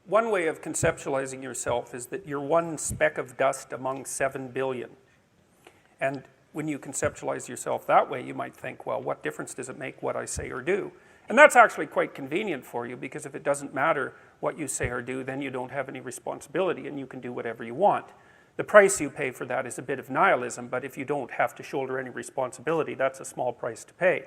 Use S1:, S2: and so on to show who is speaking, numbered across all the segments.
S1: one way of conceptualizing yourself is that you're one speck of dust among 7 billion. And when you conceptualize yourself that way, you might think, well, what difference does it make what I say or do? And that's actually quite convenient for you, because if it doesn't matter what you say or do, then you don't have any responsibility and you can do whatever you want. The price you pay for that is a bit of nihilism, but if you don't have to shoulder any responsibility, that's a small price to pay.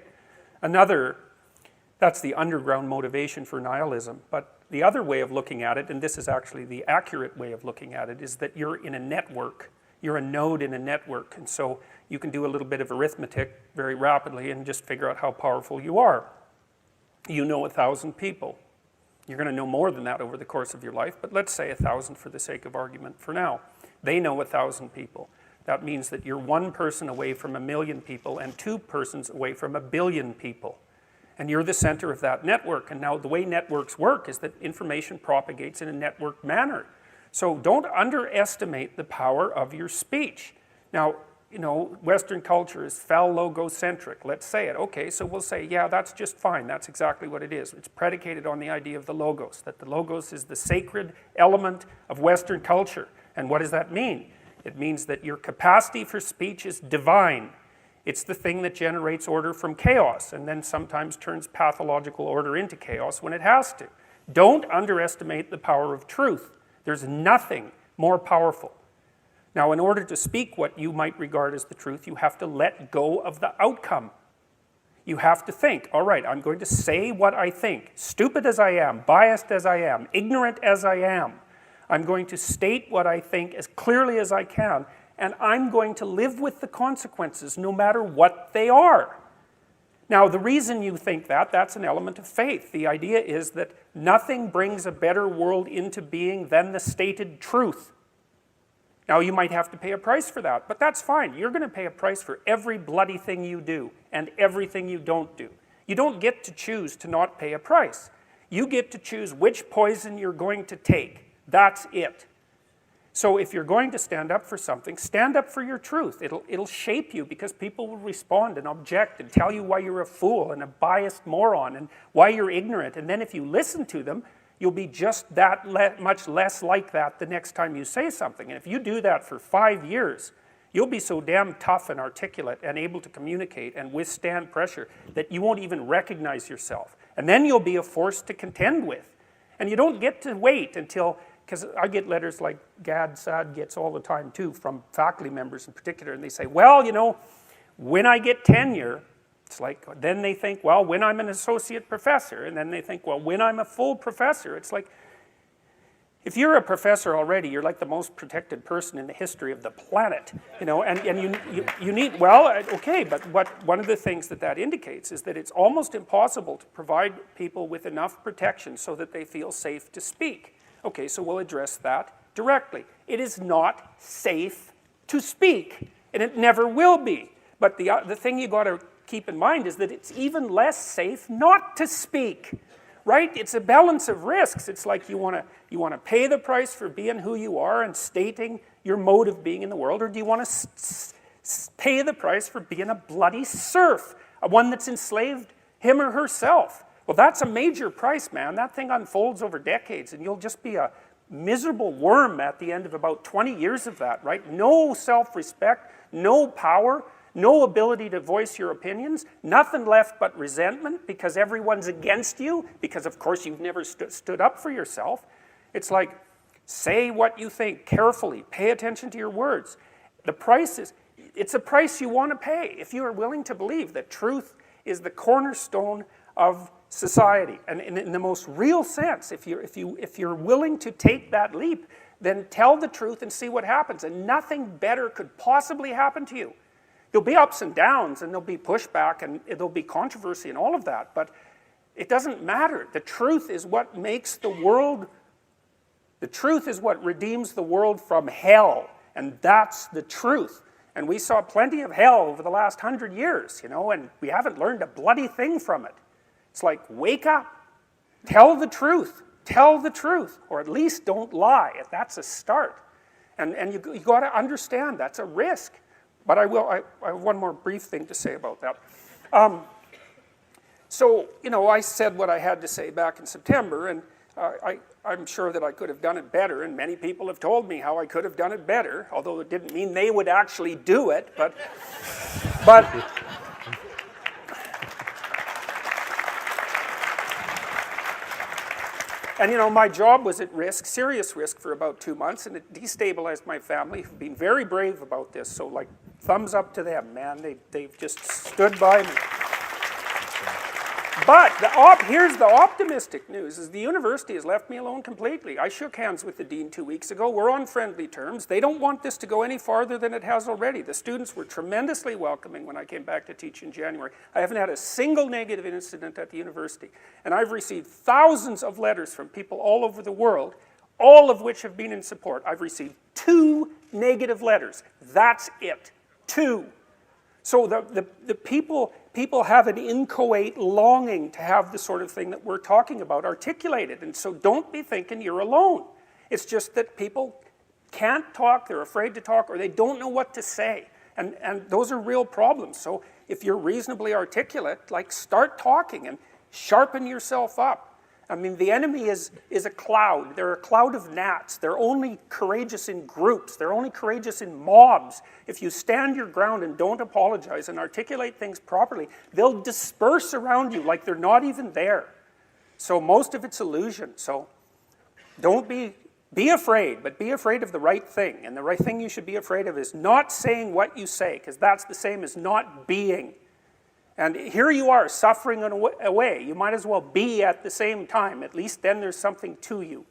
S1: That's the underground motivation for nihilism. But the other way of looking at it, and this is actually the accurate way of looking at it, is that you're in a network. You're a node in a network, and so you can do a little bit of arithmetic very rapidly and just figure out how powerful you are. You know 1,000 people. You're going to know more than that over the course of your life, but let's say 1,000 for the sake of argument for now. They know 1,000 people. That means that you're one person away from 1,000,000 people and 2 persons away from 1,000,000,000 people. And you're the center of that network. And now the way networks work is that information propagates in a network manner. So don't underestimate the power of your speech. Now, you know, Western culture is phallogocentric. Let's say it. Okay, so we'll say, yeah, that's just fine. That's exactly what it is. It's predicated on the idea of the logos, that the logos is the sacred element of Western culture. And what does that mean? It means that your capacity for speech is divine. It's the thing that generates order from chaos and then sometimes turns pathological order into chaos when it has to. Don't underestimate the power of truth. There's nothing more powerful. Now, in order to speak what you might regard as the truth, you have to let go of the outcome. You have to think, all right, I'm going to say what I think, stupid as I am, biased as I am, ignorant as I am. I'm going to state what I think as clearly as I can, and I'm going to live with the consequences no matter what they are. Now, the reason you think that, that's an element of faith. The idea is that nothing brings a better world into being than the stated truth. Now, you might have to pay a price for that, but that's fine. You're going to pay a price for every bloody thing you do and everything you don't do. You don't get to choose to not pay a price. You get to choose which poison you're going to take. That's it. So if you're going to stand up for something, stand up for your truth. It'll shape you because people will respond and object and tell you why you're a fool and a biased moron and why you're ignorant. And then if you listen to them, you'll be just that much less like that the next time you say something. And if you do that for 5 years, you'll be so damn tough and articulate and able to communicate and withstand pressure that you won't even recognize yourself. And then you'll be a force to contend with. And you don't get to wait until... Because I get letters like Gad Saad gets all the time too, from faculty members in particular, and they say, well, you know, when I get tenure, it's like, then they think, well, when I'm an associate professor, and then they think, well, when I'm a full professor. It's like, if you're a professor already, you're like the most protected person in the history of the planet, you know, and you need, well, okay, but one of the things that indicates is that it's almost impossible to provide people with enough protection so that they feel safe to speak. Okay, so we'll address that directly. It is not safe to speak, and it never will be. But the thing you got to keep in mind is that it's even less safe not to speak, right? It's a balance of risks. It's like you want to pay the price for being who you are and stating your mode of being in the world, or do you want to pay the price for being a bloody serf, one that's enslaved him or herself? Well, that's a major price, man. That thing unfolds over decades, and you'll just be a miserable worm at the end of about 20 years of that, right? No self-respect, no power, no ability to voice your opinions, nothing left but resentment because everyone's against you, because of course you've never stood up for yourself. It's like, say what you think carefully, pay attention to your words. The price is, it's a price you want to pay if you are willing to believe that truth is the cornerstone of society. And in the most real sense, if you're willing to take that leap, then tell the truth and see what happens. And nothing better could possibly happen to you. There'll be ups and downs, and there'll be pushback, and there'll be controversy and all of that, but it doesn't matter. The truth is what makes the world, the truth is what redeems the world from hell, and that's the truth. And we saw plenty of hell over the last 100 years, you know, and we haven't learned a bloody thing from it. It's like, wake up, tell the truth, or at least don't lie. That's a start. And you got to understand that's a risk. But I have one more brief thing to say about that. So, you know, I said what I had to say back in September, and I'm sure that I could have done it better, and many people have told me how I could have done it better, although it didn't mean they would actually do it, but and you know, my job was at risk, serious risk, for about 2 months, and it destabilized my family, who've been very brave about this, so like, thumbs up to them, man. They've just stood by me. But here's the optimistic news, is the university has left me alone completely. I shook hands with the dean 2 weeks ago. We're on friendly terms. They don't want this to go any farther than it has already. The students were tremendously welcoming when I came back to teach in January. I haven't had a single negative incident at the university. And I've received thousands of letters from people all over the world, all of which have been in support. I've received 2 negative letters. That's it. 2. So the people have an inchoate longing to have the sort of thing that we're talking about articulated. And so don't be thinking you're alone. It's just that people can't talk, they're afraid to talk, or they don't know what to say. And those are real problems. So if you're reasonably articulate, like, start talking and sharpen yourself up. I mean, the enemy is a cloud. They're a cloud of gnats. They're only courageous in groups. They're only courageous in mobs. If you stand your ground and don't apologize and articulate things properly, they'll disperse around you like they're not even there. So most of it's illusion. So don't be afraid, but be afraid of the right thing. And the right thing you should be afraid of is not saying what you say, because that's the same as not being. And here you are, suffering away. You might as well be at the same time. At least then there's something to you.